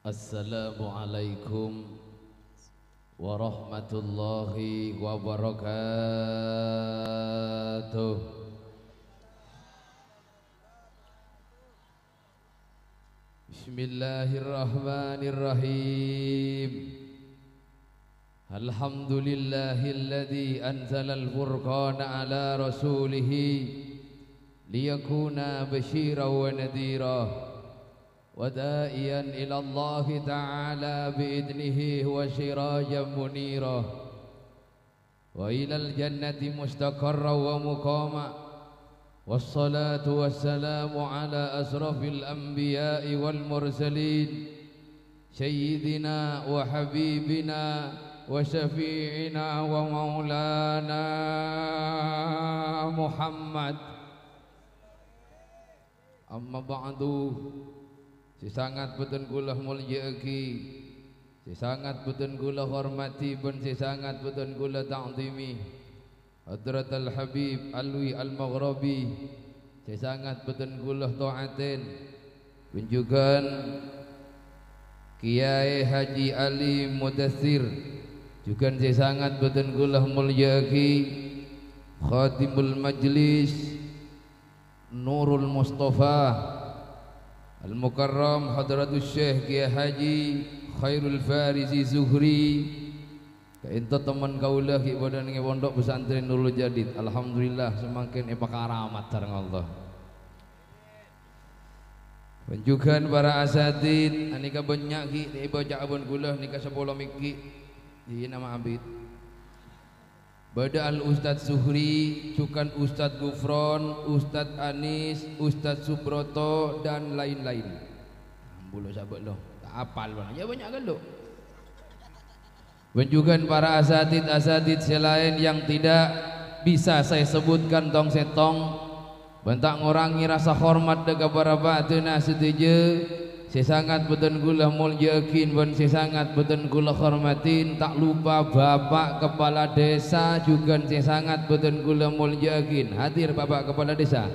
Assalamualaikum warahmatullahi wabarakatuh. Bismillahirrahmanirrahim. Alhamdulillahilladzi anzalal furqana ala rasulih liyakuna basyiran wa nadhira ودائيا إلى الله تعالى بإذنه وسراجا منيرا وإلى الجنة مستقرا ومقاما والصلاة والسلام على أشرف الأنبياء والمرسلين سيدنا وحبيبنا وشفيعنا ومولانا محمد. أما بعد, sangat betul kula mulyaki, sangat betul kula hormati, dan sangat betul kula ta'zimi Hadratul Habib Alwi Al-Maghribi, sangat betul kula taatin kunjungan Kiai Haji Ali Mudathir, juga sangat betul kula mulyaki Khatimul Majlis Nurul Mustafa Al-Mukarram Hadratul Syekh Kiai Haji Khairul Farizi Zuhri, kainta teman kaulah ki badan nge pondok pesantren Nurul Jadid. Alhamdulillah semakin karamat sareng Allah. Penjukan para asatid anika banyak ki di baca abon kula nika 10 miki di nama abid. Bada al-Ustadz Zuhri, cukan Ustadz Gufron, Ustadz Anis, Ustadz Subroto, dan lain-lain. Bulu sahabat lo, tak apal bang, ya banyak kan lo. Benjukan para asatid selain yang tidak bisa saya sebutkan tong setong, bentak ngurangi rasa hormat dekat para batuna setuju. Saya sangat betul gula mulyakin, dan saya sangat betul gula hormatin. Tak lupa Bapak Kepala Desa, juga saya sangat betul gula mulyakin. Hadir Bapak Kepala Desa?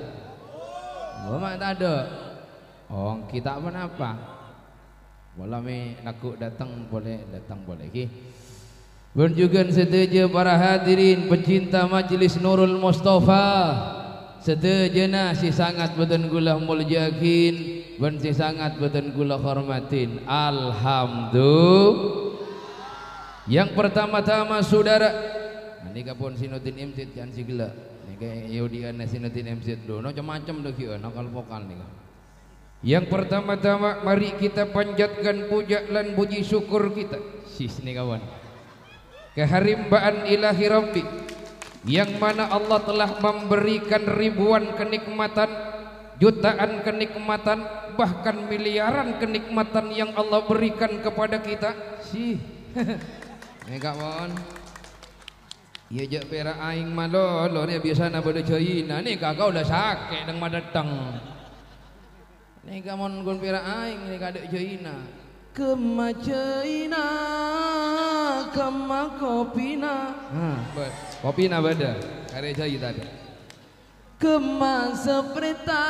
Bapak tak ada. Oh, kita apa? Boleh me nakuk datang boleh okay. Dan juga setuju para hadirin pecinta Majlis Nurul Mustafa, setuju si sangat betul gula mulyakin, dan si sangat betul gula hormatin. Alhamdulillah. Yang pertama-tama saudara, ini kapun sinutin imsit kan si gila. Ini kayak Yahudian sinutin imsit do, macam-macam dah kira nakal vokal nih. Yang pertama-tama mari kita panjatkan puja dan puji syukur kita. Sis nih kawan. Keharimbaan ilahi Rabbi, yang mana Allah telah memberikan ribuan kenikmatan, jutaan kenikmatan, bahkan miliaran kenikmatan yang Allah berikan kepada kita. Ini kawan, ya jak pera aing malolo dia biasa na pada China ni kakak udah sakit deng madatang. Ni kawan gon pera aing ni kadek China. Kema China, kema kopina. Kopina beda, kare jai tadi. Kema sepreta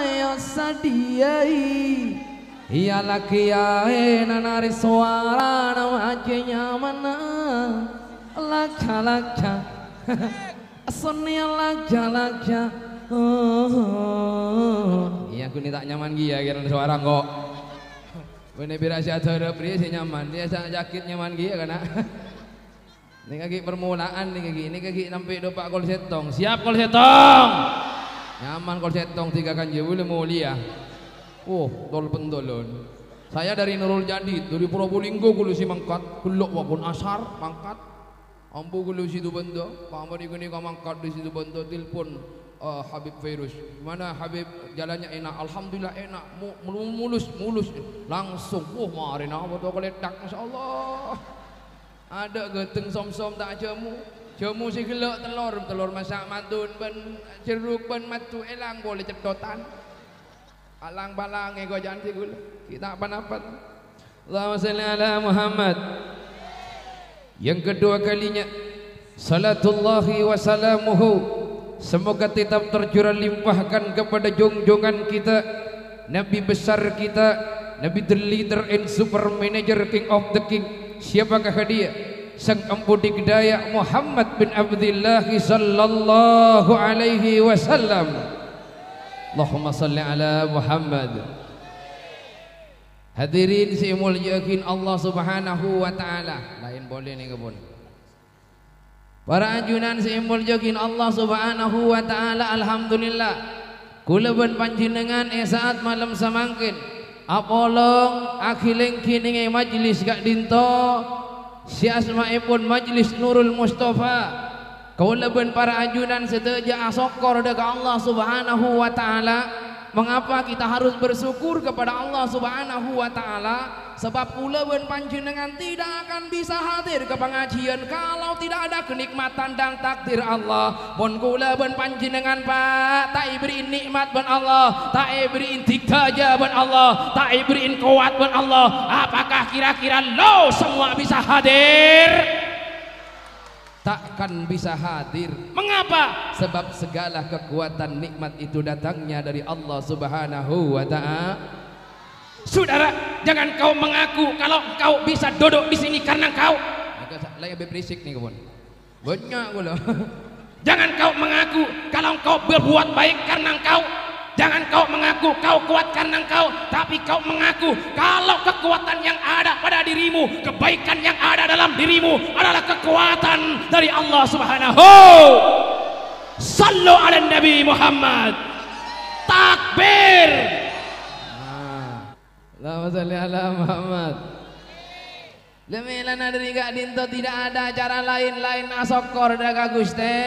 yo sadiai, ia laki ae nanari suara namanya mana, lakca, sonia lakca. Iya aku ni tak nyaman gila kira suara kok. Bene birasi ada pria si nyaman, dia sangat jakit nyaman gila kan? Ini kaki permulaan ini kaki sampai dopak kol setong. Siap kol setong. Nyaman kol setong 3 kan je boleh mulia. Oh, tol pendolon. Saya dari Nurul Jadid, dari Probolinggo kulo si mangkat, kulok wapun asar mangkat. Ampu kulo situ bendo, pamari kini ka mangkat di situ bendo telepon Habib Virus. Mana Habib jalannya enak, alhamdulillah enak, mulus langsung. Mari nak foto keledak masyaallah. Ada geteng som-som tak jamu si gelak telur masak matun ben jeruk ben matu elang boleh cedotan alang balang ego janti gula kita apa-apa. Allahumma shalli ala Muhammad. Yang kedua kalinya salatullahi wa salamuhu, semoga tetap tercurah limpahkan kepada junjungan kita, Nabi besar kita, Nabi the leader and super manager, king of the king. Siapakah dia? Sang empu digdaya Muhammad bin Abdullah sallallahu alaihi wasallam. Allahumma salli ala Muhammad. Hadirin si muliakin Allah subhanahu wa ta'ala. Lain boleh nih kebun. Para ajunan si muliakin Allah subhanahu wa ta'ala. Alhamdulillah kula ben panjenengan saat malam samangkin apolong akhiling kini majlis gak dinto si asma'ipun majlis Nurul Mustafa. Kula ben para ajunan seteja asokor dekat Allah subhanahu wa ta'ala. Mengapa kita harus bersyukur kepada Allah subhanahu wa ta'ala? Sebab kula ben panjenengan tidak akan bisa hadir ke pengajian kalau tidak ada kenikmatan dan takdir Allah. Mun kula ben panjenengan Pak tak iberiin nikmat ben Allah, tak iberiin diktaja ben Allah, tak iberiin kuat ben Allah, apakah kira-kira lo semua bisa hadir? Takkan bisa hadir. Mengapa? Sebab segala kekuatan nikmat itu datangnya dari Allah subhanahu wa ta'ala. Saudara, jangan kau mengaku kalau kau bisa duduk di sini karena kau lagi berisik nih kawan. Banyak pula. Jangan kau mengaku kalau kau berbuat baik karena kau. Jangan kau mengaku kau kuat karena kau, tapi kau mengaku kalau kekuatan yang ada pada dirimu, kebaikan yang ada dalam dirimu adalah kekuatan dari Allah subhanahu. Sallu ala Nabi Muhammad. Takbir. Allahumma salli ala Muhammad. Lemilana dari gak dinto tidak ada cara lain asokor daga Gusti.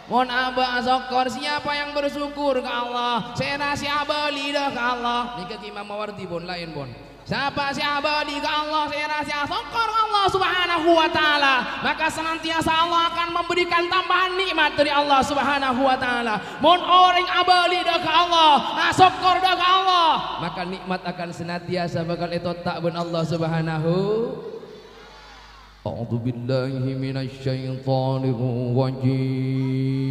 Mohon abah asokor, siapa yang bersyukur ke Allah? Saya si abali dah ke Allah. Nika Imam Mawardi bon lain bon. Siapa si abali ke Allah? Saya si asokor Allah subhanahu wa ta'ala. Maka senantiasa Allah akan memberikan tambahan nikmat dari Allah subhanahu wa ta'ala. Mohon orang abali dah ke Allah, asokor dah ke Allah, maka nikmat akan senantiasa bakal itu tak ben Allah subhanahu. A'udzu billahi minasyaitonir rajim.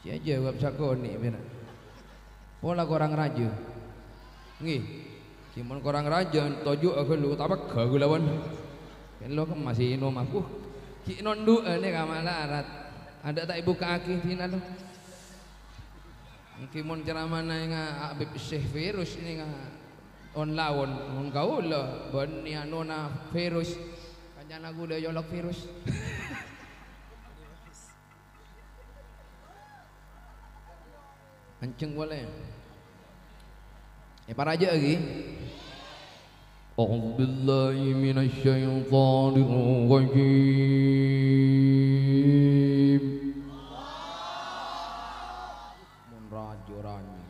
Sia jawab sakoni benar. Pola korang raja. Nggih. Simon korang raja tojo aku lu tabak gagu lawan. Kan lo kan masih inom aku. Ki non du'a ne kamalarat. Ada tak ibu kaki tina lo. Kimon ceramah nga Habib Syekh Virus ini nga on lawon on kaula ban ni anona virus kanjana gula yolok virus. Kenceng boleh para aja lagi. A'udzu billahi minasyaitonir rajim. Mun rajo rani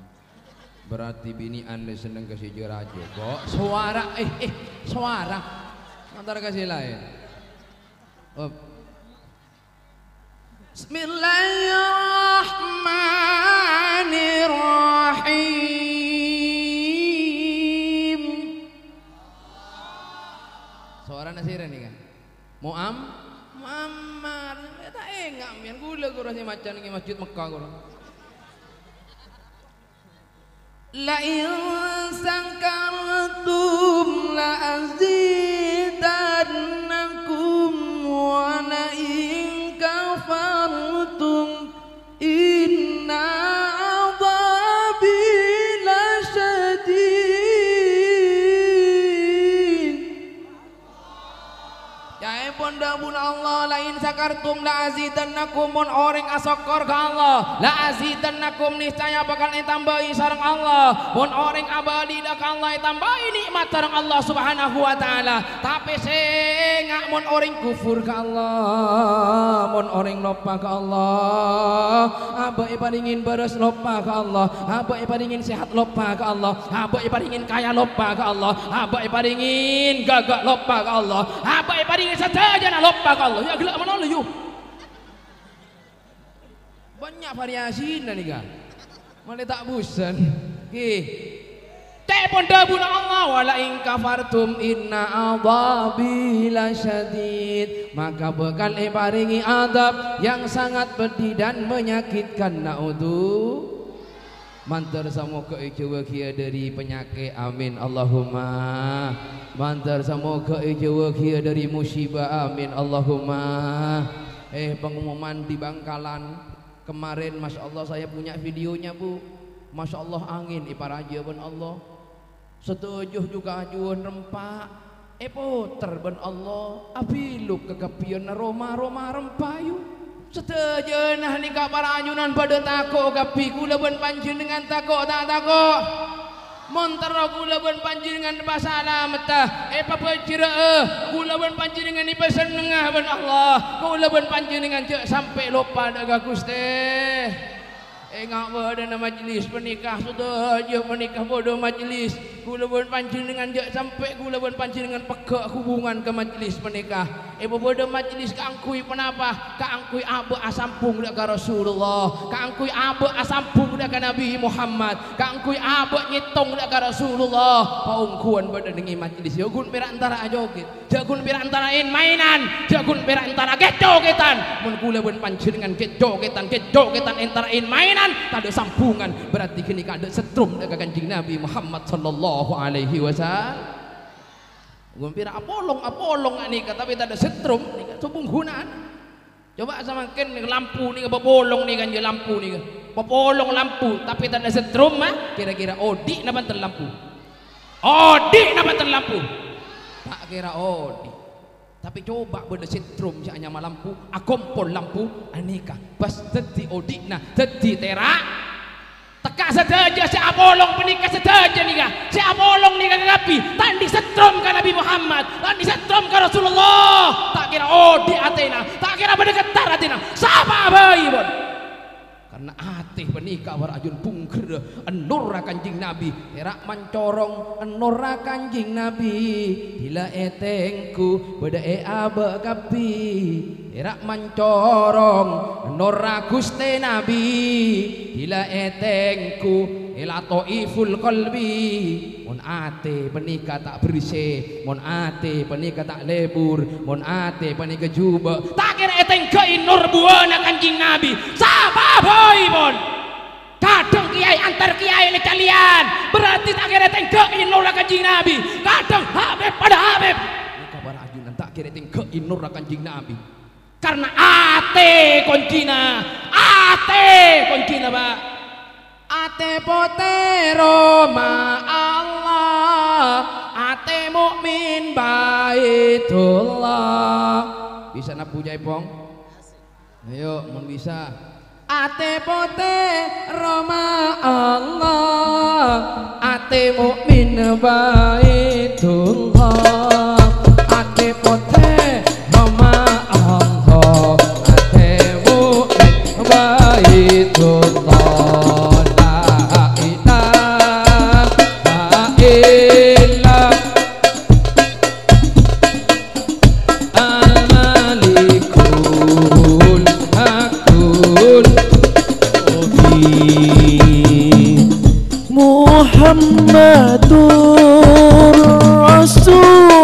berarti bini anda seneng kasih jerajo kok. Suara suara antar kasih lain. Bismillahirrahmanirrahim. Suara nasiran nih kan. Muammar tak enggak mian gula kurang macan di masjid Mekah kurang. La in sakartum la azidannakum wa la in kafartum inna adhabi lasyadid. Ya ponda bun Allah lain sakartum la azidannakum mun orang asokor ka Allah la azidannakum niscaya bakal ditambahi sareng Allah. Mun orang abadi dak Allah ditambahi nikmat sareng Allah subhanahu wa ta'ala. Tapi sengak mun orang kufur ka Allah, mun orang lupa ka Allah, abah iparingin beres lupa ka Allah, abah iparingin sehat lupa ka Allah, abah iparingin kaya lupa ka Allah, abah iparingin gagak lupa ka Allah, abah iparingin saja na lupa ka Allah. Ya gelak mana lu? Banyak variasi nih kan. Malah tak bosan. Telepon dabun Allah wala in kafartum inna adzabi lasyadid. Maka bakal iparingi adab yang sangat pedih dan menyakitkan. Mantar semoga ijawa kia dari penyakit, amin Allahumma. Mantar semoga ijawa kia dari musibah, amin Allahumma. Pengumuman di Bangkalan kemarin, Masya Allah saya punya videonya Bu. Masya Allah angin iparaja ben Allah. Setujuh juga ajuan rempah. Puter ben Allah. Abiluk kegapian Roma rempayu. Setejenah ni para anyunan pada takut gapi kula ben panjenengan takut tak takut. Montero kula ben panjenengan pasala metah. Papecira kula ben panjenengan ni pesenengah ben Allah. Kula ben panjenengan cek sampai lupa dak Gusti. Ngak pada majlis menikah sudah je menikah bodoh majlis. Kula ben panjenengan jak sampai kula ben panjenengan pekak hubungan ke majlis menikah. Bodoh majlis kaangkui penapa? Kaangkui abe asampung dak ka Rasulullah. Kaangkui abe asampung dak ka Nabi Muhammad. Kaangkui abe nyitong dak ka Rasulullah. Paungkuan pada dengi majlis. Jagun pira antara joget. Jagun pira antarain mainan. Jagun pira antara gejogetan. Mun kula ben panjenengan gejogetan antarain mainan. Tak ada sambungan, berarti kini ada setrum dengan Kanjeng Nabi Muhammad sallallahu alaihi wasallam. Gumpira apolong ni tapi tak ada setrum ni subung gunaan. Coba samakan lampu ni bolong ni kan je lampu ni. Bolong lampu tapi tak ada setrum kira-kira odi na banten lampu. Odi na banten lampu. Tak kira odi. Tapi coba benda setrum si hanya lampu, akompol lampu, aneka. Pas teti odikna, teti terak. Teka saja si abolong penikah saja ni kah. Si abolong ni kah ngapi. Tandi setrum ke Nabi Muhammad, tandi setrum ke Rasulullah. Tak kira odik atena, tak kira benda ketar atena. Sama bayi bon. Karena hati penikah warajun pungker enura Kanjeng Nabi erak mencorong enura Kanjeng Nabi bila etengku beda abe kapi erak mencorong enura Gusti Nabi bila etengku elatoiful qalbi mon ate penikah tak bersih mon ate penikah tak lebur mon ate penikah juba tak kira eteng ke nur buana Kanjeng Nabi sabab bon. Kadang kiai antar kiai le kalian berarti tak kira tengke inur Kanjeng Nabi kadang Habib pada Habib ini kabar ajunan tak kira tengke inur Kanjeng Nabi karena ate kuncina Pak ate potero ma Allah ate mukmin baitullah bisa nak puja Ipong ayo mun bisa ate pote Roma Allah ate mukmin baitullah ate pote Roma Allah ate mukmin baitullah la ilaha illallah al-malikul hakul Muhammadur Rasulullah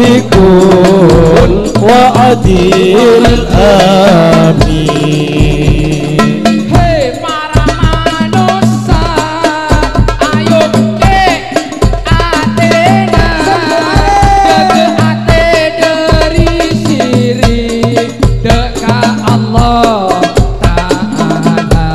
Sadiqul wa'adil amin. Hei para manusia ayo dek atena dek ate dari sirik dekat Allah Ta'ala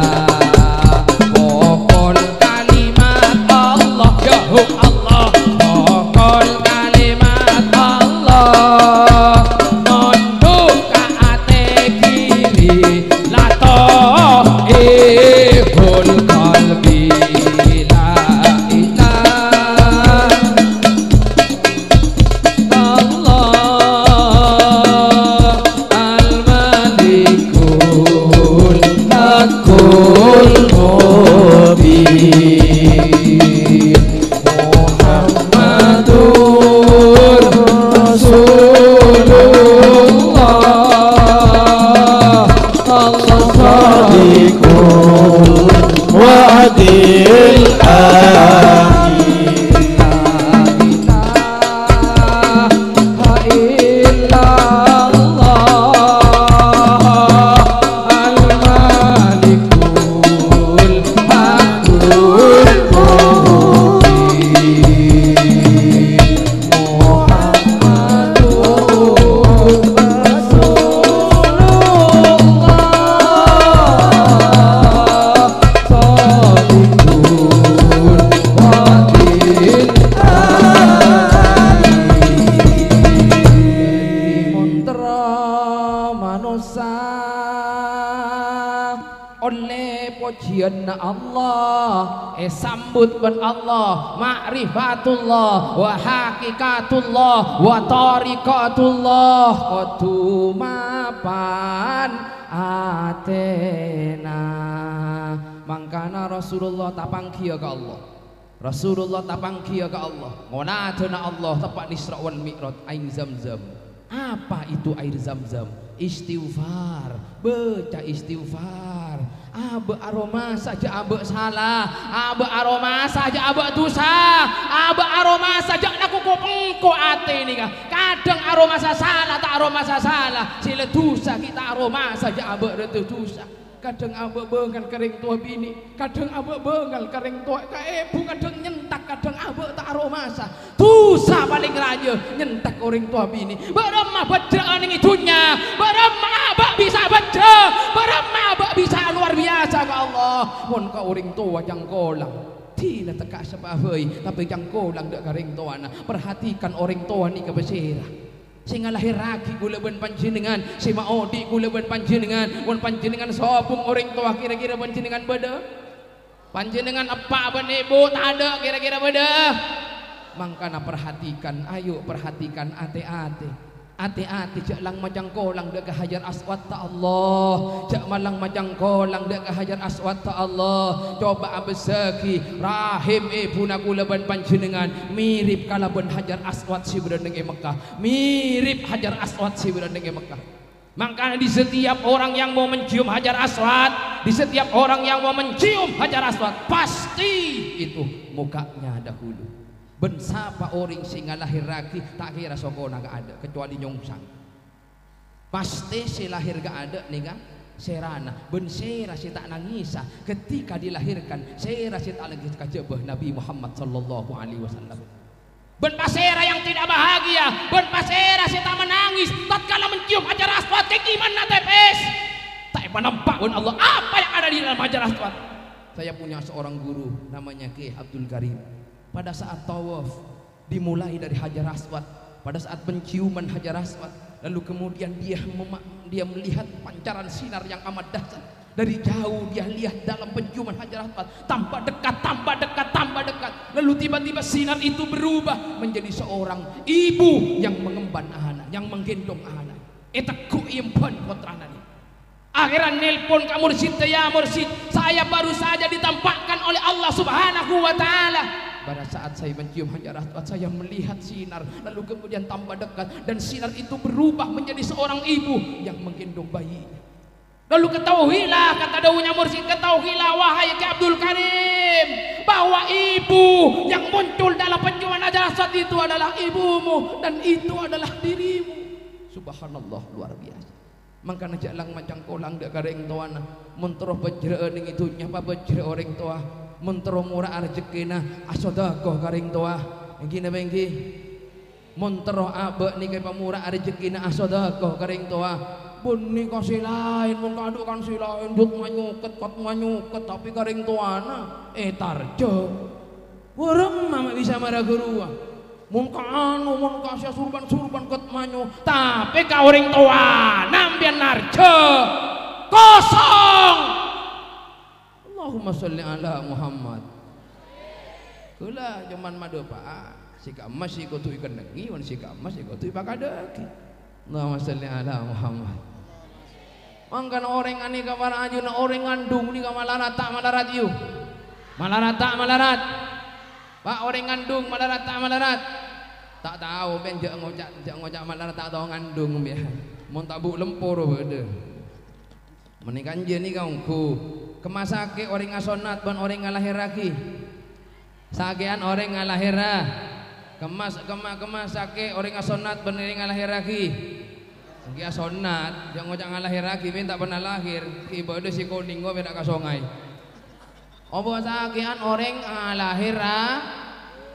pokok kalimat Allah jauh Allah pokok kalimat Allah nunduk ke ate kiri lato ibul qalbi la ilaha Allah al-malikul hakul mubin Muhammadur Rasulullah Allah Sadiqul wa'adil amin. oleh pujian Allah, sambut ben Allah, ma'rifatullah wa hakikatullah wa tariqatullah kudu mapan atena. Mangkana Rasulullah tapang kia ke Allah, Rasulullah tapang kia ke Allah, ngonatena Allah tepat Isra wal Mi'raj. Air Zam-Zam. Apa itu air Zam-Zam? Istighfar, baca istighfar. Abe aroma saja abe salah, abe aroma saja abe dosa, abe aroma saja nak pengko ate ni kah. Kadang aroma salah tak aroma salah, sila dosa kita aroma saja abe itu dosa. Kadang abe bengal kering tua bini, kadang abe bengal kering tua ibu, kadang nyentak, kadang abe tak aroma sah. Dosa paling raja nyentak orang tua bini. Beremah baca ning itunya, beremah abak bisa baca, beremah abak bisa luar biasa ke Allah. Mon ka orang tua jang kolang. Tidak teka sebahai, tapi jang kolang dak kering tua na. Perhatikan orang tua ni kebesera. Sehingga lahir lagi gula ben panjenengan, si maodi gula ben panjenengan, mun panjenengan sopung orang tua kira-kira panjenengan beda. Panjenengan apa ben ibu tak ada kira-kira beda. Mangkana perhatikan, ayo perhatikan ate-ate. Ate-ate jak lang majang kolang dek Hajar Aswad ta Allah, jak malang majang kolang dek Hajar Aswad ta Allah. Coba abeseki rahim ibu nakula ban panjenengan mirip kalaban Hajar Aswad si berendeng Mekah, mirip Hajar Aswad si berendeng Mekah. Makanya di setiap orang yang mau mencium Hajar Aswad, di setiap orang yang mau mencium Hajar Aswad, pasti itu mukanya dahulu. Ben sapa orang singa lahir lagi tak kira sokona gak ada kecuali nyongsang. Pasti si lahir gak ada nih kan serana. Ben sera si tak nangisa ketika dilahirkan, sera si tak lagi kajebah Nabi Muhammad sallallahu alaihi wasallam. Ben pasera yang tidak bahagia, ben pasera si tak menangis tatkala mencium Hajar Aswad. Gimana tepes? Tak nampak ben Allah apa yang ada di dalam Hajar Aswad. Saya punya seorang guru namanya Kiai Abdul Karim. Pada saat tawaf dimulai dari Hajar Aswad, pada saat penciuman Hajar Aswad, lalu kemudian dia melihat pancaran sinar yang amat dahsyat. Dari jauh dia lihat dalam penciuman Hajar Aswad, tambah dekat, tambah dekat, tambah dekat. Lalu tiba-tiba sinar itu berubah menjadi seorang ibu yang mengemban anak, yang menggendong anak. Etaku impan putrana ni. Akhiran nelpon ke mursyid, ya mursyid, saya baru saja ditampakkan oleh Allah Subhanahu wa taala. Pada saat saya mencium Hajar Aswad, saya melihat sinar, lalu kemudian tambah dekat, dan sinar itu berubah menjadi seorang ibu yang menggendong bayinya. Lalu ketahuilah, kata dawuhnya mursyid, ketahuilah wahai Ki Abdul Karim, bahwa ibu yang muncul dalam penciuman Hajar Aswad itu adalah ibumu, dan itu adalah dirimu. Subhanallah, luar biasa. Maka najak lang macam kolang dak kareng tuana, muntroh bejre ning itu nyapa bejre orang tua. Mentero murah rezekina asodakoh karing toa engki napa engki mentero abe niki pamurah rezekina asodakoh karing toa pun ni kasih lain mun kaduk kan si lain dut manyuket kot manyuket tapi karing toana tarjo urang mama bisa marah gurua mun kanu mun kasih surban kot manyu tapi ka uring toana ambian narjo kosong. Allahumma sholli ala Muhammad. Kula zaman madu pak, sika emas sika tu ikan nengi, wan sika emas sika tu pakadaki. Allahumma sholli ala Muhammad. Mangkan orang ani kamar aju na orang ngandung ni kamalarat tak malarat you. Malarat tak malarat. Pak orang ngandung malarat tak malarat. Tak tahu ben jak ngojak malarat tak tahu ngandung biar. Mun tak bu lempur bede. Menikan je ni kaungku. Kemasake orang ngasonat ban orang ngalahir lagi. Sakean orang ngalahir kemas sake orang ngasonat ban orang ngalahir lagi. Sake asonat yang ngojak ngalahir lagi minta pernah lahir. Ibadah si kuning gua beda kasongai. Opo sakean orang ngalahir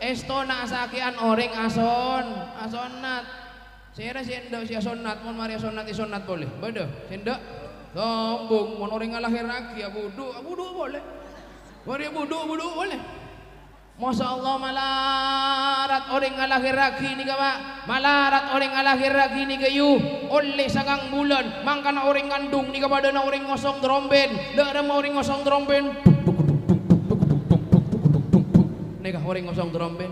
estona sakean orang asonat. Saya sendok si asonat mon mari asonat isonat boleh. Beda sendok. Sombong, mau orang ngalahir lagi ya budu boleh. Mari budu boleh. Masya Allah malarat orang ngalahir lagi ni kaba, malarat orang ngalahir lagi ni kayu, oleh sangang bulan, mangkana orang ngandung ni kaba dana orang ngosong dromben, dak ada orang ngosong dromben, ni kah orang ngosong dromben,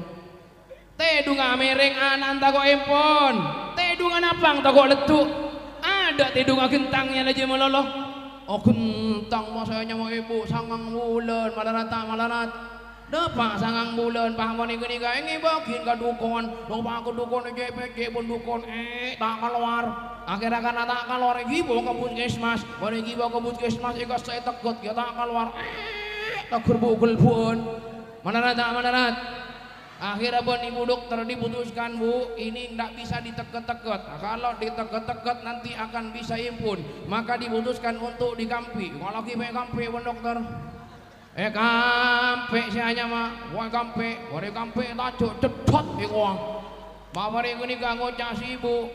tedunga mereng anan tago empon, tedunga napang tago letuk, ada tedunga gentangnya aja meloloh, oh gentang masanya mau ibu sangang bulan malarat. Dapat sangang bulan paham ni gini ka ini bagian ka dukun lupa aku dukun JPJ pun dukun tak keluar akhirnya kan tak keluar gibo ke puskesmas bani gibo ke puskesmas ikas saya takut ya tak keluar tak kerbukul pun mana rat akhirnya pun ibu dokter diputuskan bu ini tidak bisa diteket-teket kalau diteket-teket nanti akan bisa impun maka diputuskan untuk dikampi kalau kita kampi pun dokter kampe sianya mah, wah kampe tajuk cetot iku. Bapak ini kanggo casi bu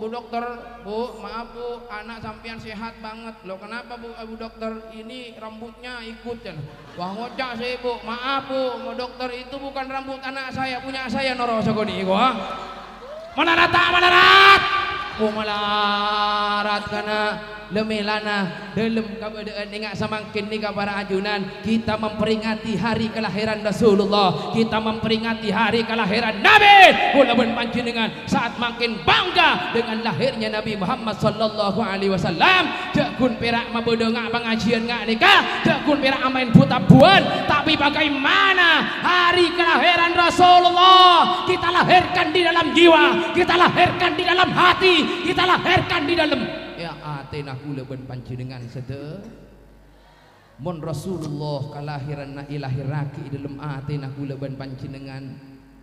dokter, bu maaf bu, anak sampean sehat banget. Loh kenapa bu dokter ini rambutnya ikut kan? Wah ngocak sih bu, maaf bu dokter itu bukan rambut anak saya, punya saya noro segini iku. Mana rat? Oh malarat kana lemelana dalam keadaan ingat semakin ni para ajunan kita memperingati hari kelahiran Rasulullah kita memperingati hari kelahiran Nabi kulaban panjenengan saat makin bangga dengan lahirnya Nabi Muhammad sallallahu alaihi wasallam jakun perak mabodongak pengajian ngak nikah jakun perak amain butabuan tapi bagaimana hari kelahiran Rasulullah kita lahirkan di dalam jiwa kita lahirkan di dalam hati kita lahirkan di dalam ya atena kula ben panjenengan sede mun Rasulullah kalahiran na ilahiraki dalam atena kula ben panjenengan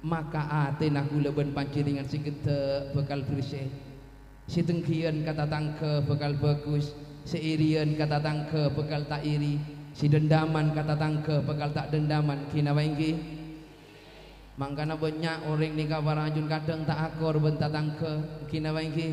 maka atena kula ben panjenengan sing gede bakal bersih si tengkian kata tangke bakal bagus seirian kata tangke bakal tak iri si dendaman kata tangke bakal tak dendaman kina wae mangkana banyak orang ni kabar ajun kadang tak akor bentar tangke kina wae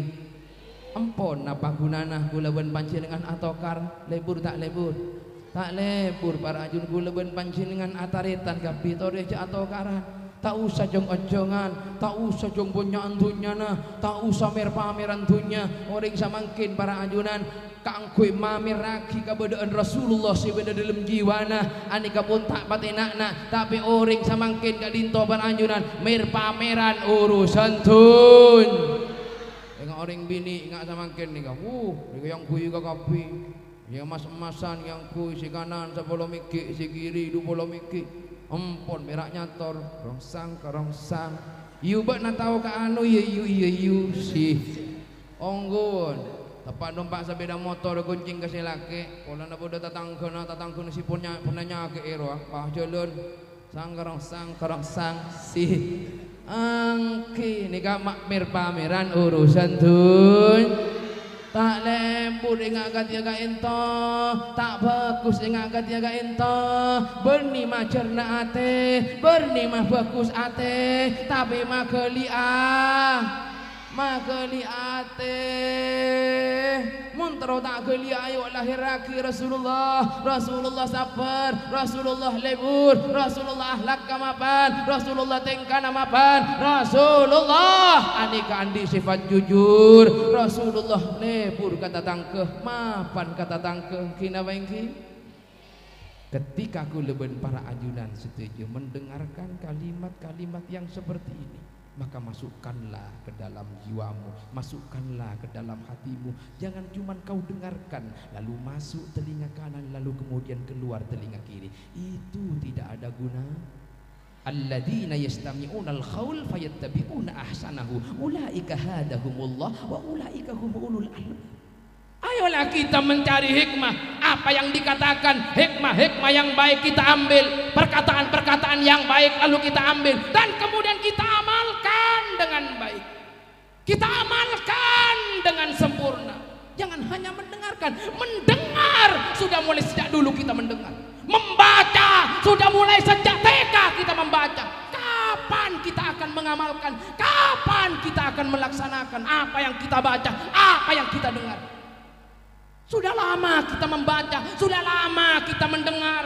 empon apa gunana gula ben panjenengan atokar lebur tak lebur para ajun gula ben panjenengan ataretan kapitore ja atokaran tak usah jong ojongan tak usah jong bonyaan dunyana tak usah pameran dunya orang samangkin para ajunan kangkui mamer raki kabadaan Rasulullah sebeda dalam jiwana anika pun tak patenakna tapi orang samangkin kadinto para ajunan pameran urusan tun orang bini ingat samangkin nih yang kui ka kapi yang mas-emasan yang kui si kanan 10 miki si kiri 20 miki empon merak nyator rongsang yu bak na tau ka anu yu si onggon tepat numpak sepeda motor kuncing ke si laki kalau na bodo tatangkena si punya nyake ero pah jalan sang si angki nika makmir pameran urusan tun tak lembur ingat katiaga ento tak bagus ingat katiaga ento berni mah cerna ate berni mah bagus ate tapi mah geli ate muntero tak geli ayo lahir laki Rasulullah sabar Rasulullah lebur Rasulullah akhlak kamapan Rasulullah tingkah mapan Rasulullah anika andi sifat jujur Rasulullah lebur kata tangkeh mapan kata tangkeh kina bengki ketika kuleben para ajunan setuju mendengarkan kalimat-kalimat yang seperti ini maka masukkanlah ke dalam jiwamu, masukkanlah ke dalam hatimu. Jangan cuma kau dengarkan, lalu masuk telinga kanan, lalu kemudian keluar telinga kiri. Itu tidak ada guna. Alladzina yastami'una al-qaul fayattabi'una ahsanahu. Ulaika hadahumullah wa ulaika humul albab. Ayolah kita mencari hikmah. Apa yang dikatakan hikmah yang baik kita ambil, perkataan-perkataan yang baik lalu kita ambil dan kemudian kita amalkan dengan baik. Kita amalkan dengan sempurna. Jangan hanya mendengarkan, mendengar sudah mulai sejak dulu kita mendengar. Membaca sudah mulai sejak TK kita membaca. Kapan kita akan mengamalkan? Kapan kita akan melaksanakan apa yang kita baca, apa yang kita dengar? Sudah lama kita membaca, sudah lama kita mendengar.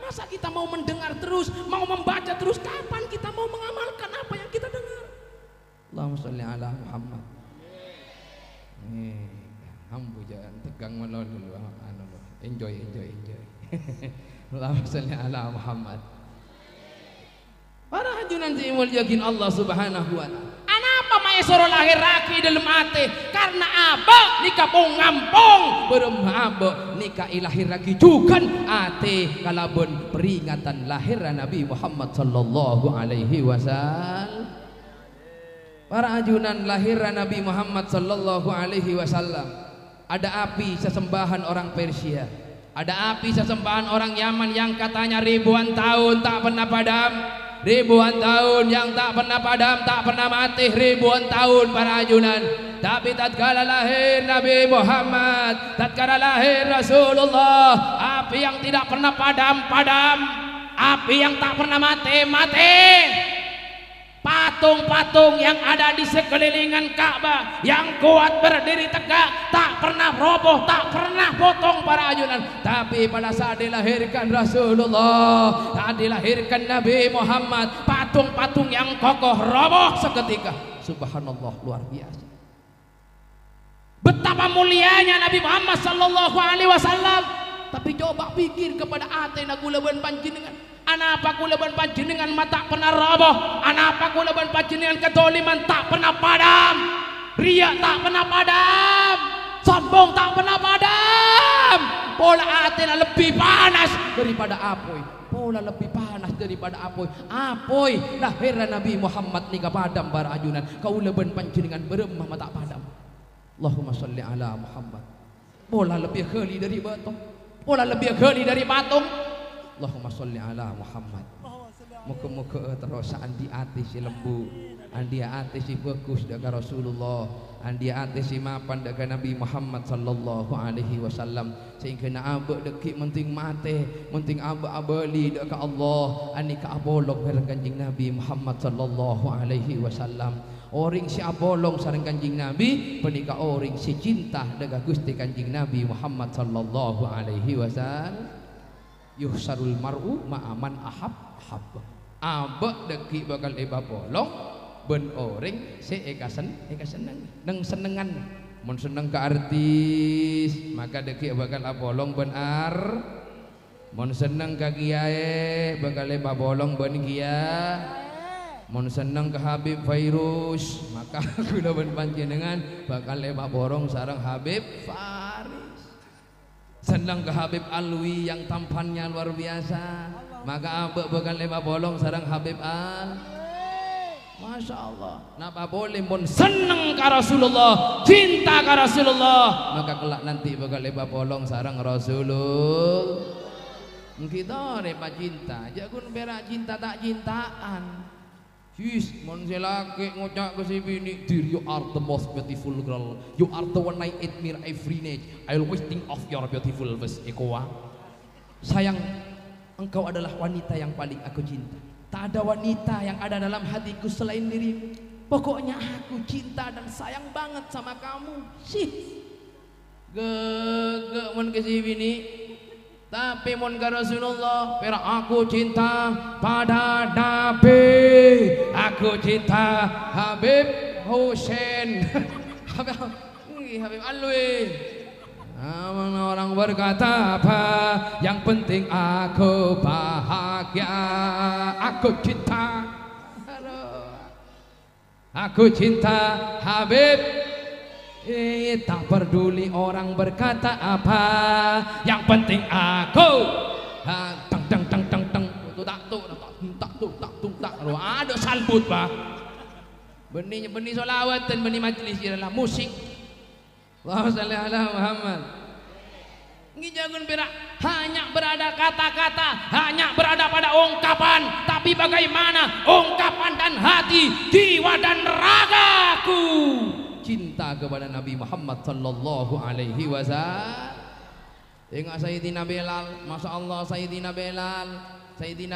Masa kita mau mendengar terus, mau membaca terus, kapan kita mau mengamalkan apa yang kita dengar? Allahumma sholli ala Muhammad. Hambu jangan tegang malah dulu. Enjoy. Allahumma sholli ala Muhammad. Para hajunan si mulyakin Allah subhanahu wa ta'ala. Anapa maesoro lahir laki dalam ate? Karena apa nikah pong ngampong beremabo nikah ilahir lagi juga ate kalabon peringatan lahir Nabi Muhammad sallallahu alaihi wasallam. Para ajunan lahir Nabi Muhammad sallallahu alaihi wasallam. Ada api sesembahan orang Persia, ada api sesembahan orang Yaman yang katanya ribuan tahun tak pernah padam. Ribuan tahun yang tak pernah padam, tak pernah mati, ribuan tahun para ajunan. Tapi tatkala lahir Nabi Muhammad, tatkala lahir Rasulullah, api yang tidak pernah padam, api yang tak pernah mati. Patung-patung yang ada di sekelilingan Ka'bah yang kuat berdiri tegak, tak pernah roboh, tak pernah potong para ajunan. Tapi pada saat dilahirkan Rasulullah, saat dilahirkan Nabi Muhammad, patung-patung yang kokoh roboh seketika. Subhanallah, luar biasa. Betapa mulianya Nabi Muhammad sallallahu alaihi wasallam. Tapi coba pikir kepada ate nagulaban panjenengan. Anapa kulaban panjenengan mata pernah roboh, anapa kulaban panjenengan kedoliman tak pernah padam, riya tak pernah padam, sombong tak pernah padam. Pola atena lebih panas daripada apoy, pola lebih panas daripada apoy. Apoy lahiran Nabi Muhammad nikah padam para ajunan, kaulaban panjenengan beremah mata padam. Allahumma sholli ala Muhammad. Pola lebih geli dari batu, pola lebih geli dari patung. Allahumma sholli ala Muhammad. Muka-muka terus andi ati si lembu, andi ati si bagus daga Rasulullah, andi ati si mapan daga Nabi Muhammad sallallahu alaihi wasallam. Sehingga na abek dekik menting mate, menting abeli daga Allah, ani ka abolong bareng Kanjeng Nabi Muhammad sallallahu alaihi wasallam. Orang si abolong sareng Kanjeng Nabi, penika orang si cinta daga Gusti Kanjeng Nabi Muhammad sallallahu alaihi wasallam. Yuhsarul mar'u ma'aman ahab. Abek deki bakal eba bolong ben orang si eka seneng neng senengan. Mun seneng ke artis maka deki bakal abolong ben ar. Mun seneng ke kiai bakal eba bolong ben kiai. Mun seneng ke Habib Fairuz maka kula ben panjenengan bakal eba borong sareng Habib Faris. Senang ke Habib Alwi yang tampannya luar biasa, maka abek bakal leba bolong sarang Habib Al. Masya Allah. Napa boleh pun senang ke Rasulullah, cinta ke Rasulullah, maka kelak nanti bakal leba bolong sarang Rasulullah. Kita repa cinta, jagun berak cinta tak cintaan. Yes, mon laki ngucap ke si bini, dear you are the most beautiful girl, you are the one I admire every night, I always think of your beautiful face. Ekoa, sayang, engkau adalah wanita yang paling aku cinta. Tak ada wanita yang ada dalam hatiku selain dirimu. Pokoknya aku cinta dan sayang banget sama kamu. Sih, gege mon ke si bini. Tapi mon ka Rasulullah, pera aku cinta pada Nabi, aku cinta Habib Husain, Habib Alwi. Orang berkata apa? Yang penting aku bahagia, aku cinta Habib. Tak peduli orang berkata apa, yang penting aku ada salbut pak benih solawat dan benih majlis adalah musik. Allahumma sholli ala Muhammad. Ini jangan berak hanya berada kata-kata, hanya berada pada ungkapan, tapi bagaimana ungkapan dan hati, jiwa dan ragaku cinta kepada Nabi Muhammad sallallahu alaihi wasallam. Ingat Sayyidina Bilal, Masya Allah Sayyidina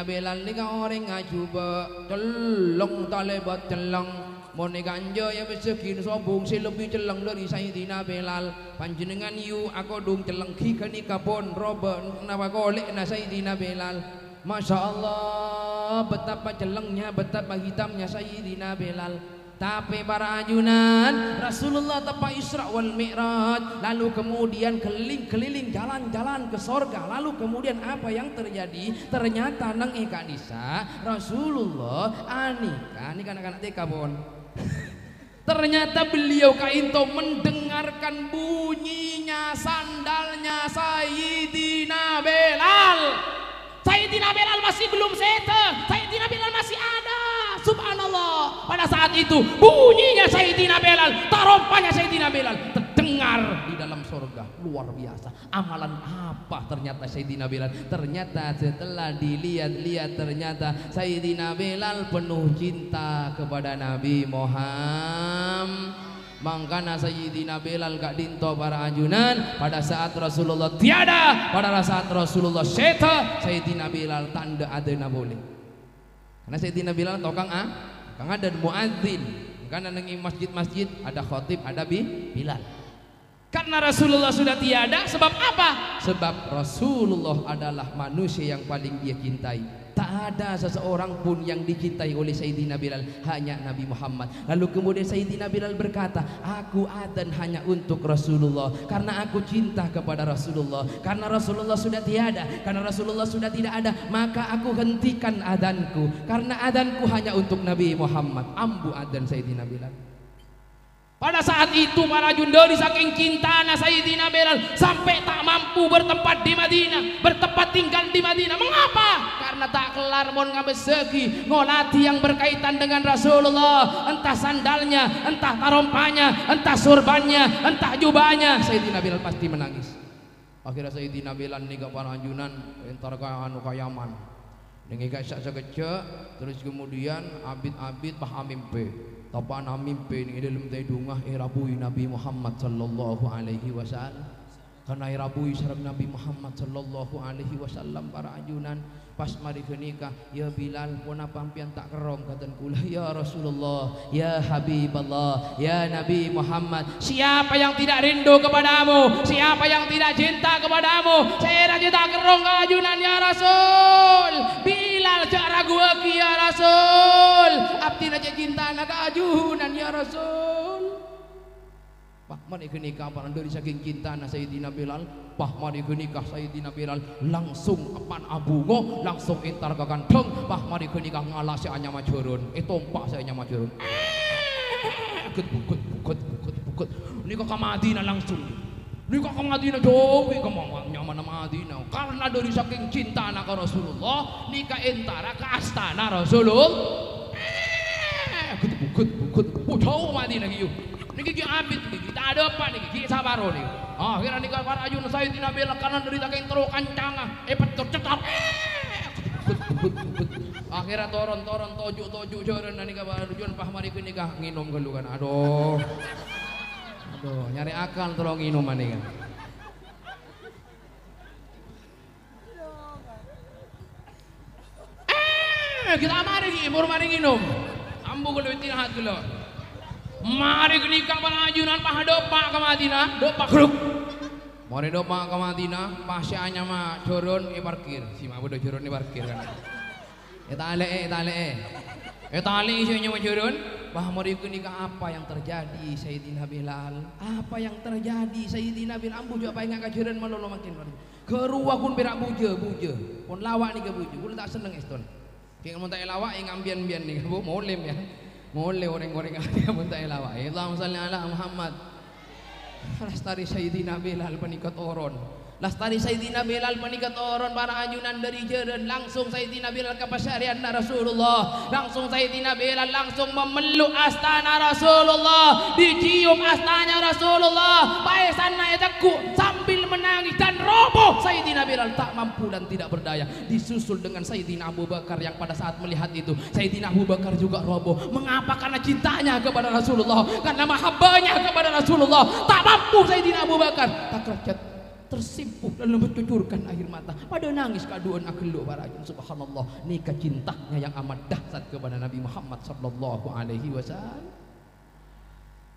Bilal ni ka orang ngajuba celong talebat celong mon ganja ya besekin sobung si lebih celong dari Sayyidina Bilal. Panjenengan yu aku dung celeng ki ka ni kapon roba napa golek na Sayyidina Bilal. Masya Allah, betapa jelengnya, betapa hitamnya Sayyidina Bilal. Tapi para ajunan, Rasulullah tepat Isra wal Mi'raj, lalu kemudian keliling-keliling jalan-jalan ke sorga. Lalu kemudian apa yang terjadi? Ternyata nang ika nisa Rasulullah anika ini anak-anak TK pun. Ternyata beliau kainto mendengarkan bunyinya sandalnya Sayyidina Bilal. Sayyidina Bilal masih belum sete, Sayyidina Bilal masih ada. Subhanallah, pada saat itu bunyinya Sayyidina Bilal, tarompanya Sayyidina Bilal terdengar di dalam surga. Luar biasa. Amalan apa ternyata Sayyidina Bilal? Ternyata setelah dilihat-lihat, ternyata Sayyidina Bilal penuh cinta kepada Nabi Muhammad. Mangkana Sayyidina Bilal gak dinto para ajunan, pada saat Rasulullah tiada, pada saat Rasulullah seta, Sayyidina Bilal tanda adena boleh. Karena Sayyidina Bilal tau kang ada muadzin, karena nengi masjid-masjid ada khotib, ada Bilal. Karena Rasulullah sudah tiada, sebab apa? Sebab Rasulullah adalah manusia yang paling dia cintai. Tak ada seseorang pun yang dicintai oleh Sayyidina Bilal, hanya Nabi Muhammad. Lalu kemudian Sayyidina Bilal berkata, aku adzan hanya untuk Rasulullah, karena aku cinta kepada Rasulullah. Karena Rasulullah sudah tiada, karena Rasulullah sudah tidak ada, maka aku hentikan adzanku, karena adzanku hanya untuk Nabi Muhammad. Ambu adzan Sayyidina Bilal. Pada saat itu para jundori saking cintanya Sayyidina Bilal sampai tak mampu bertempat di Madinah, bertempat tinggal di Madinah. Mengapa? Karena tak kelar mon ngabesegi ngolati yang berkaitan dengan Rasulullah, entah sandalnya, entah tarompanya, entah surbannya, entah jubahnya. Sayyidina Bilal pasti menangis. Akhirnya Sayyidina Bilal nih gak para anjunan entar kaya anu kayaman. Dengan gak sekecek, terus kemudian abid-abid paham mimpi. Tapa na mimpi ni dalam taidungah irabui Nabi Muhammad sallallahu alaihi wasallam. Karena irabui sareng Nabi Muhammad sallallahu alaihi wasallam para ajunan pas mari kenikah, ya Bilal pun apa ampian tak kerong katan kula, ya Rasulullah, ya Habiballah, ya Nabi Muhammad, siapa yang tidak rindu kepadamu, siapa yang tidak cinta kepadamu, saya raja tak kerong ke ajunan ya Rasul. Bilal jak ragu aki ya Rasul, abdi raja cinta nak ajunan ya Rasul. Pah mari kenikah para dari saking cinta na Sayyidina Bilal, pah mari kenikah Sayyidina Bilal langsung apan abungo, langsung entar ke kantong, pah mari kenikah ngalah si anya majurun, tompak saya anya majurun. Bukut. Nikah ke Madinah langsung. Nikah ke Madinah jauh ke nyaman Madinah. Karena dari saking cinta na ke Rasulullah, nikah entara ke astana Rasulullah. Bukut. Jauh Madinah gitu. Niki abid niki tak ada apa niki sabaro niki. Akhirnya nikah para ajun Sayyidina Bilal karena dari saking tero kancanga petur cetar. Akhirnya toron tojuk joren nikah para ajun pah mari nikah nginum gelukan. Aduh nyari akal tolong nginum nih kan. Kita mari nginum. Ambu kalau istirahat dulu. Mari kenikah para ajunan pah dopak ke Madinah, dopak kruk. Mari dopak ke Madinah, pah si anya mah curun parkir. Si mah bodo curun parkir kan. Tali isinya mah curun. Pah mari kenikah apa yang terjadi Sayyidina Bilal? Apa yang terjadi Sayyidina Bilal? Ambu juga pengen kacurun malolo makin mari. Keruah kun berak buja. Pun lawak ni ke buja. Kun tak seneng eston. Keng mun tak lawak ing ambian-ambian ni bu molim ya. Mulai goreng-goreng aja muntah lawak. Allahumma shalli ala Muhammad. Lastari Sayyidina Bilal panikat oron. Lastari Sayyidina Bilal panikat oron para ajunan dari jeren. Langsung Sayyidina Bilal ke pasyarian Rasulullah. Langsung Sayyidina Bilal langsung memeluk astana Rasulullah. Dicium astana Rasulullah. Paisan naik teku sambil menangis dan roboh. Sayyidina Bilal tak mampu dan tidak berdaya. Disusul dengan Sayyidina Abu Bakar yang pada saat melihat itu Sayyidina Abu Bakar juga roboh. Mengapa? Karena cintanya kepada Rasulullah, karena mahabbahnya kepada Rasulullah. Tak mampu Sayyidina Abu Bakar. Tak kerjat tersimpuh dan mencucurkan air mata pada nangis keaduan akelu para ajun. Subhanallah, nikah cintanya yang amat dahsyat kepada Nabi Muhammad sallallahu alaihi wasallam.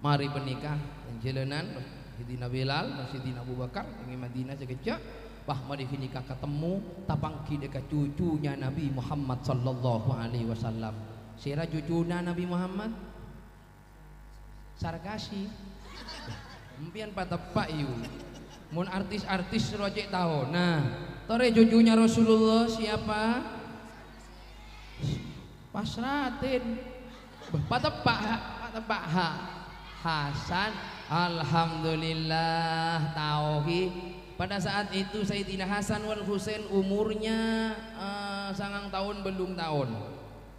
Mari menikah dan jalanan Sayyidina Bilal dan Sayyidina Abu Bakar di Madinah sekejap. Bah mari nikah ketemu tapangki dekat cucunya Nabi Muhammad sallallahu alaihi wasallam. Sira cucuna Nabi Muhammad sarkasi. Mpian patepak yu. Mun artis-artis rojek tahu. Nah, tore cucunya Rasulullah siapa? Pasratin. Patepak Hasan. Alhamdulillah tauhi. Pada saat itu Sayyidina Hasan wal Husain umurnya 9 tahun belum tahun.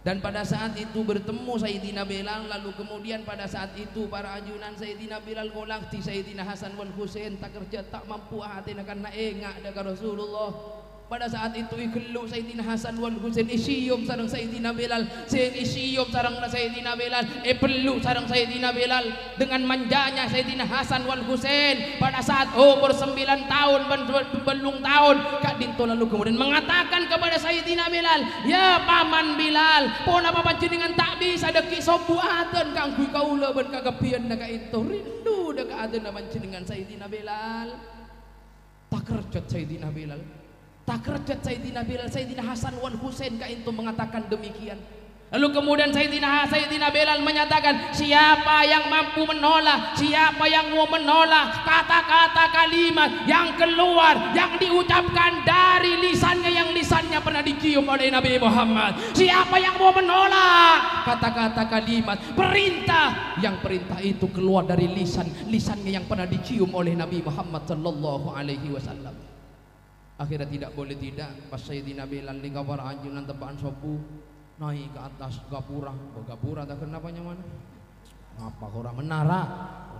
Dan pada saat itu bertemu Sayyidina Bilal, lalu kemudian pada saat itu para ajunan Sayyidina Bilal ngolakti Sayyidina Hasan wal Husain tak kerja tak mampu hati karena engak dekat Rasulullah. Pada saat itu ikhlu Sayyidina Hasan wal Husain isium sareng Sayyidina Bilal, isium sareng Sayyidina Bilal, peluk sareng Sayyidina Bilal dengan manjanya Sayyidina Hasan wal Husain pada saat umur 9 tahun belum tahun. Kak Dinto lalu kemudian mengatakan kepada Sayyidina Bilal, ya paman Bilal, pon apa panjenengan tak bisa deki sobu aden kang kui kaula ben kagapian ka itu rindu dekat aden panjenengan Sayyidina Bilal. Tak kerjat Sayyidina Bilal. Tak kerjat Sayyidina Bilal, Sayyidina Hasan wal Husain ka itu mengatakan demikian. Lalu kemudian Sayyidina Bilal menyatakan, siapa yang mampu menolak, siapa yang mau menolak kata-kata kalimat yang keluar, yang diucapkan dari lisannya, yang lisannya pernah dicium oleh Nabi Muhammad. Siapa yang mau menolak kata-kata kalimat perintah, yang perintah itu keluar dari lisannya yang pernah dicium oleh Nabi Muhammad sallallahu alaihi wasallam. Akhirnya tidak boleh tidak, pas Sayyidina Bilal di kabar anjunan tepaan sopu naik ke atas gapura. Gapura tak kenapa nyaman? Apa kurang menara?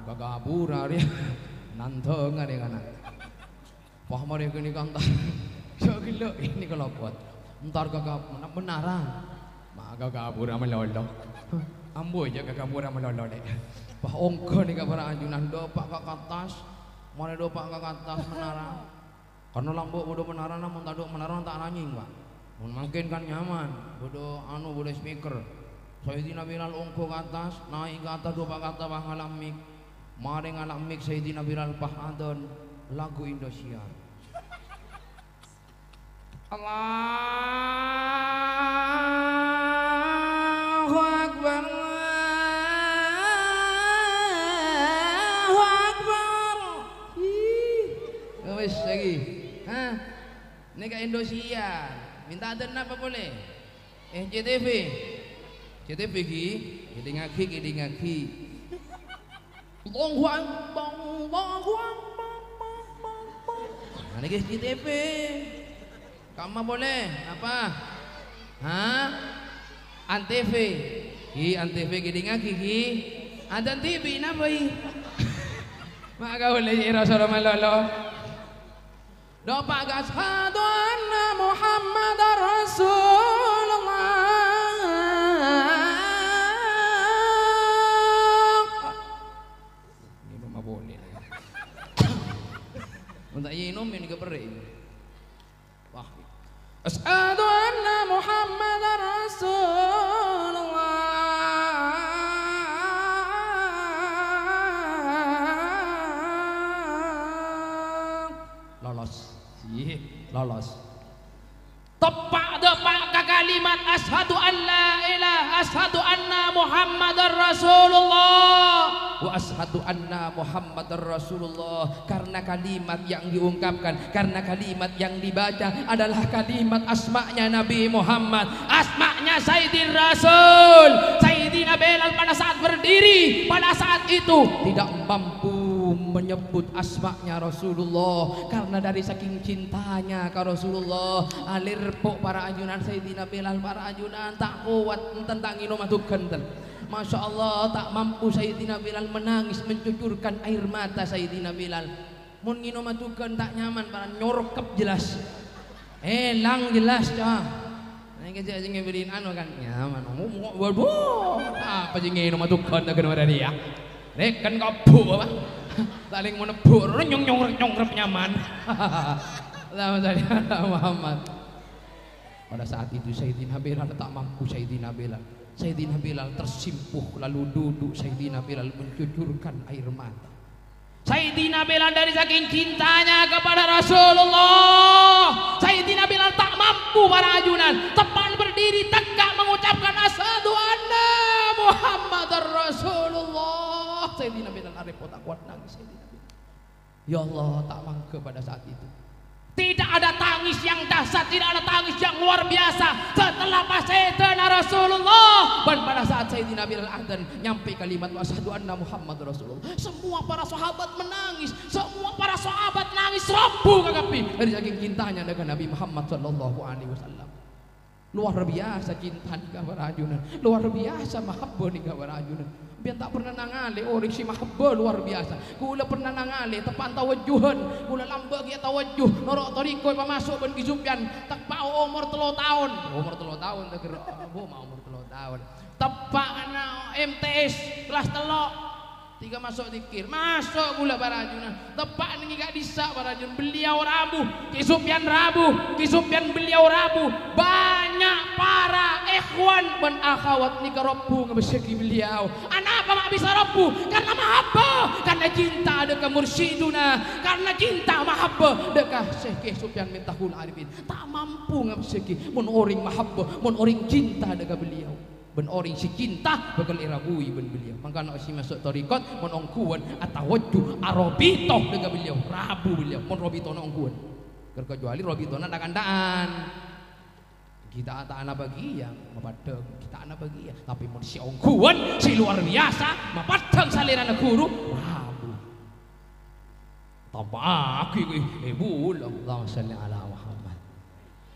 Gapura dia nanteng ada kana. Wah mari kini kantar. So gila ini kalau buat. Entar gagap menara. Maka gapura melolong. Ambo aja gapura melolong deh. Wah ongko ni kabar anjunan dopak ke atas. Mari dopak ke atas menara. Karena lambuk bodoh menara namun taduk menara tak nanying pak. Mungkin kan nyaman, bodoh bodoh speaker. Sayyidina Bilal ongko ke atas, naik ke atas dua kata bang ngalam mik. Mari ngalam mik Sayyidina Bilal pahadon lagu Indonesia. Allahu Akbar. Allahu Akbar. Wes lagi. Hah? Ini ke Indonesia. Minta aden apa boleh? CTV. CTV ki, kiding ngaki. Allahu Akbar. Allahu Akbar. Ini ke CTV. Kamu boleh apa? Hah? Antv. Ki Antv kiding ngaki ki. Adan TV napa i? Maka boleh Rasulullah malolo. Dopak asyhadu anna Muhammadar Rasulullah. Ini rumah boleh. Untuk minum ini kepering. Wah. Asyhadu anna Muhammadar Rasulullah. Lolos. Tepak ke kalimat asyhadu an la ilaha, asyhadu anna Muhammadar Rasulullah wa asyhadu anna Muhammadar Rasulullah. Karena kalimat yang diungkapkan, karena kalimat yang dibaca adalah kalimat asma'nya Nabi Muhammad, asma'nya Sayyidin Rasul. Sayyidina Bilal pada saat berdiri pada saat itu tidak mampu menyebut asma'nya Rasulullah karena dari saking cintanya ke Rasulullah. Alir pok para ajunan Sayyidina Bilal, para ajunan tak kuat tentang minum atuh kenten. Masya Allah tak mampu Sayyidina Bilal menangis mencucurkan air mata Sayyidina Bilal. Mun minum atuh tak nyaman para nyorkep jelas. Elang jelas cah. Nah kita aja ngebeliin anu kan nyaman. Waduh apa sih minum atuh tak kena dia. Rek kan kabu apa? Saling menebur, nyong-nyong nyaman. Allahumma Muhammad. Pada saat itu Sayyidina Bilal tak mampu. Sayyidina Bilal tersimpuh lalu duduk. Sayyidina Bilal mencucurkan air mata. Sayyidina Bilal dari saking cintanya kepada Rasulullah, Sayyidina Bilal tak mampu para ajunan tepat berdiri tegak mengucapkan asyhadu anna Muhammadar Rasulullah. Sayyidina Bilal repot tak kuat nangis. Sayyidina Bilal, ya Allah, tak mangke pada saat itu. Tidak ada tangis yang dahsyat, tidak ada tangis yang luar biasa setelah pas Sayyidina Rasulullah. Dan pada saat Sayyidina Bilal adzan nyampe kalimat asyhadu anna Muhammad Rasulullah, semua para sahabat menangis, semua para sahabat nangis rabu kagapi dari saking cintanya dengan Nabi Muhammad sallallahu alaihi wasallam. Luar biasa cinta ni kabar ajunan, luar biasa mahabbah ni kabar ajunan. Biar tak pernah nangale orang si mahabbah luar biasa. Kula pernah nangale tepan tawajjuhan, kula lambak dia tawajjuh norok toriko masuk ben kisumpian tak pau umur 3 tahun. Umur 3 tahun tak kira mau umur 3 tahun. Tepak ana MTS kelas 3 tiga masuk dikir, masuk gula barajunan tepak ni gak bisa barajun beliau rabu, kisumpian rabu, kisumpian beliau rabu. Banyak para ikhwan dan akhwat ni kerobu ngebeseki beliau. Kenapa mak bisa robu? Karena mahabbah, karena cinta dekat mursyiduna, karena cinta mahabbah dekat Syekh Sufyan Miftahul Arifin. Tak mampu ngebeseki mun orang mahabbah, mun orang cinta dekat beliau. Ben orang si cinta bakal irabui ben beliau. Maka nak si masuk tarikot mon ongkuan atawajjuh arabitoh dengan beliau, rabu beliau mon robito na ongkuan. Kecuali robito na kandaan. Kita tak anak bagi yang mapadang, kita anak bagi ya. Tapi mon si ongkuan si luar biasa, mapadang salirana guru rabu. Tambah aku ibu Allahumma shalli ala Muhammad.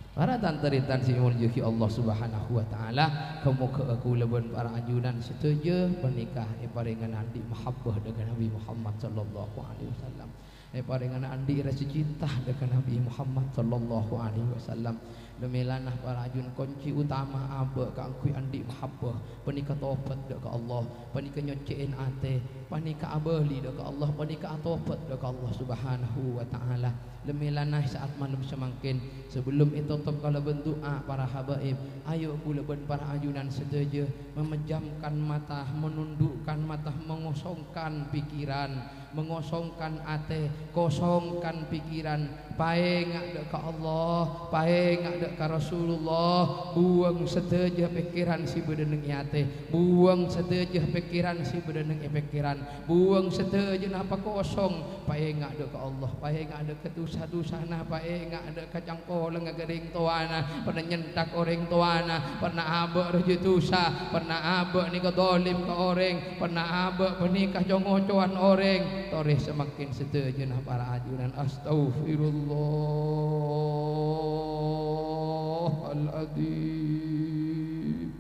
Para tantaritan si muljuki Allah subhanahu wa ta'ala, kamu ke aku leban para ajunan setuju pernikah paringan andi mahabbah dengan Nabi Muhammad sallallahu alaihi wasallam. Paringan andi rasa cinta dengan Nabi Muhammad sallallahu alaihi wasallam. Demilanah para ajun kunci utama aba kangkui andi mahabbah, pernikah taubat dak ke Allah, pernikah nyocein ate, pernikah abali dak ke Allah, pernikah taubat dak ke Allah subhanahu wa ta'ala. Demilanah saat malam semangkin sebelum itu tetap kalau berdoa para habaib, ayo kulaban para ajunan setuju memejamkan mata, menundukkan mata, mengosongkan pikiran, mengosongkan ate, kosongkan pikiran, paengak dek ke Allah, paengak dek ke Rasulullah, buang setuju pikiran si bedeneng ate, buang setuju pikiran si bedeneng pikiran, buang setuju napa kosong, paengak dek ke Allah, paengak dek ke dosa-dosa na, paengak dek ke cangkoleng ngering tuana, pernah nyentak orang tuana, pernah abek reje dosa, pernah abek ni kedolim ke orang, pernah abek menikah jongocoan orang. Toreh semakin setuju nah para ajunan. Astaghfirullahaladzim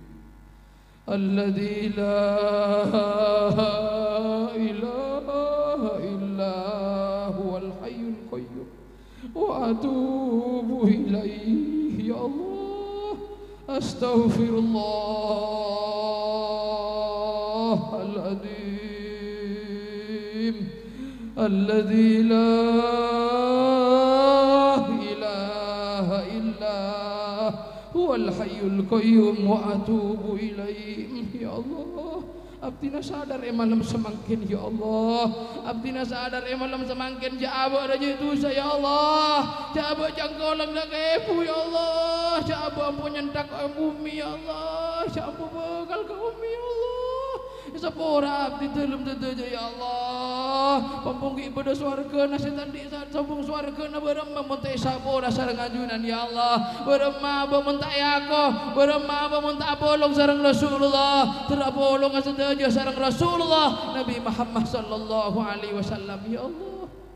alladzi la ilaha illa huwal hayyul qayyum wa atubu ilaihi ya Allah. Astaghfirullahaladzim الذي لا إله إلا هو الحي القيوم وأتوب إليه يا الله. Abdina sadar malam semangkin ya Allah, abdina sadar malam semangkin jabak raja itu saya Allah, jabak jangkolang dak ibu ya Allah, jabak ampun nyentak bumi ya Allah, jabak bekal ke bumi ya Allah. Sepora abdi dalam teteja ya Allah, pampunggi pada swarga nasi tadi saat sambung swarga na beremah mentai sapora sarang ajunan ya Allah, beremah bementai aku, beremah bementai bolong sarang Rasulullah, terapolong aja sarang Rasulullah Nabi Muhammad sallallahu alaihi wasallam ya Allah.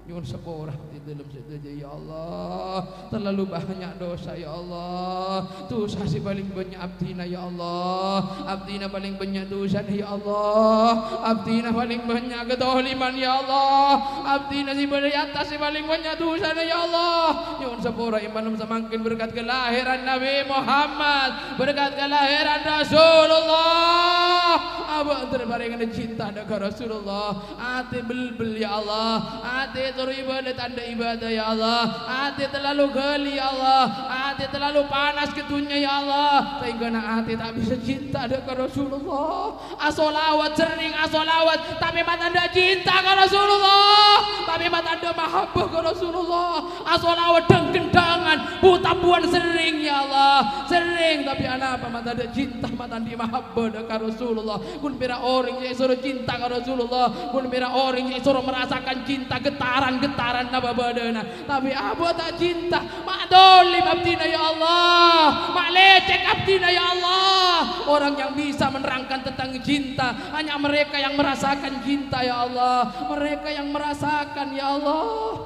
Nyuwun sepurah di dalam setuju ya Allah, terlalu banyak dosa ya Allah, dosa si paling banyak abdina ya Allah, abdina paling banyak dosa ya Allah, abdina paling banyak kedoliman ya Allah, abdina si paling atas si paling banyak dosa ya Allah. Nyuwun sepurah iman semakin berkat kelahiran Nabi Muhammad, berkat kelahiran Rasulullah, abang terbaringan cinta dekat Rasulullah, ati belbel ya Allah, ati teriba tanda beribadah ya Allah. Hati terlalu geli ya Allah, hati terlalu panas ketunya ya Allah, sehingga hati tak bisa cinta dengan Rasulullah. Asolawat sering asolawat, tapi mata anda cinta ke Rasulullah, tapi mata anda mahabbah ke Rasulullah. Asolawat dan kendangan putapuan sering ya Allah, sering, tapi apa mata anda cinta, mata anda mahabbah dengan Rasulullah. Kun pira orang yang suruh cinta ke Rasulullah, kun pira orang yang suruh merasakan cinta, getaran-getaran nababadana, tapi apa tak cinta. Mak dolim abdina ya Allah, mak lecek abdina ya Allah. Orang yang bisa menerangkan tentang cinta hanya mereka yang merasakan cinta ya Allah, mereka yang merasakan ya Allah.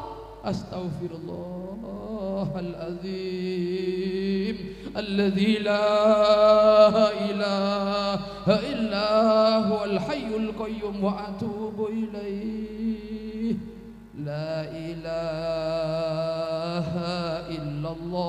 Astaghfirullahaladzim alladzi la ilaha illa huwal hayyul qayyum wa atubu ilaih. La ilaha illallah,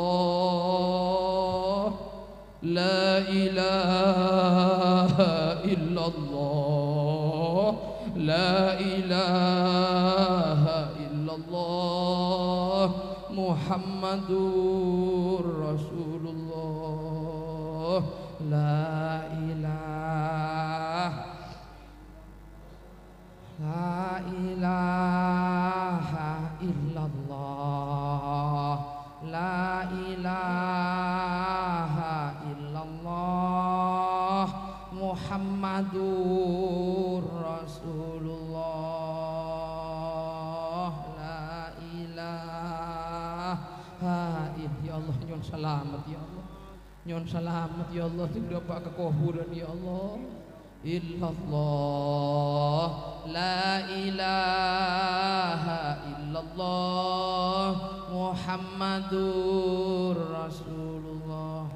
la ilaha illallah, la ilaha illallah, Muhammadur Rasulullah. La ilaha, la ilaha illallah, la ilaha illallah, Muhammadur Rasulullah. La ilaha illallah. Ya Allah, nyon selamat ya Allah, nyon selamat ya Allah, tidak apa kekohuran ya Allah. Illallah, la ilaha illallah, Muhammadur Rasulullah.